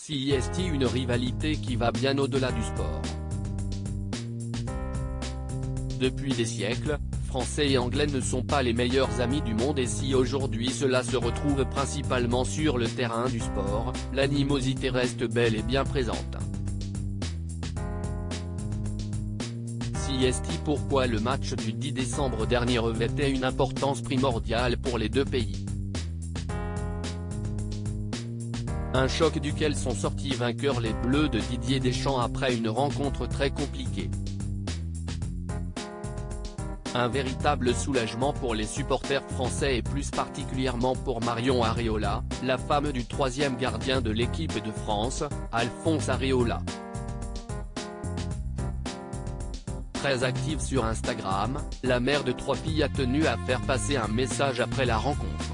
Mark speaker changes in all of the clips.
Speaker 1: CIST, une rivalité qui va bien au-delà du sport. Depuis des siècles, Français et Anglais ne sont pas les meilleurs amis du monde, et si aujourd'hui cela se retrouve principalement sur le terrain du sport, l'animosité reste bel et bien présente. CIST, pourquoi le match du 10 décembre dernier revêtait une importance primordiale pour les deux pays. Un choc duquel sont sortis vainqueurs les Bleus de Didier Deschamps après une rencontre très compliquée. Un véritable soulagement pour les supporters français et plus particulièrement pour Marion Areola, la femme du troisième gardien de l'équipe de France, Alphonse Areola. Très active sur Instagram, la mère de 3 filles a tenu à faire passer un message après la rencontre.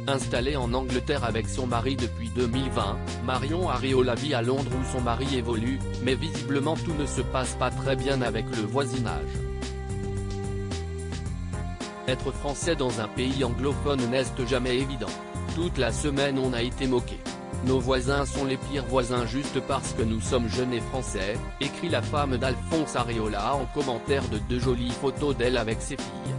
Speaker 1: Installée en Angleterre avec son mari depuis 2020, Marion Areola vit à Londres où son mari évolue, mais visiblement tout ne se passe pas très bien avec le voisinage. Être français dans un pays anglophone n'est jamais évident. Toute la semaine on a été moqué. Nos voisins sont les pires voisins juste parce que nous sommes jeunes et français, écrit la femme d'Alphonse Areola en commentaire de 2 jolies photos d'elle avec ses filles.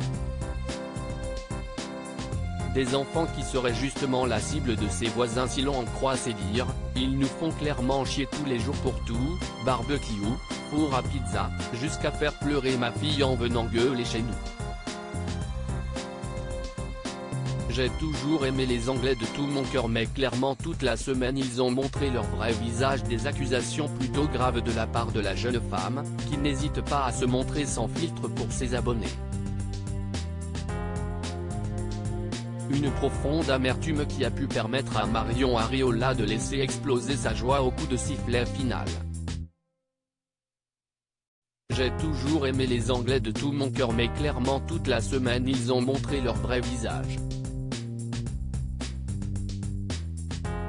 Speaker 1: Des enfants qui seraient justement la cible de ses voisins si l'on en croit ses dires, ils nous font clairement chier tous les jours pour tout, barbecue, four à pizza, jusqu'à faire pleurer ma fille en venant gueuler chez nous. J'ai toujours aimé les Anglais de tout mon cœur, mais clairement toute la semaine ils ont montré leur vrai visage, des accusations plutôt graves de la part de la jeune femme, qui n'hésite pas à se montrer sans filtre pour ses abonnés. Une profonde amertume qui a pu permettre à Marion Areola de laisser exploser sa joie au coup de sifflet final. J'ai toujours aimé les Anglais de tout mon cœur, mais clairement toute la semaine ils ont montré leur vrai visage.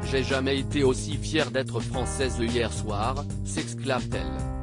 Speaker 1: J'ai jamais été aussi fière d'être française hier soir, s'exclame-t-elle.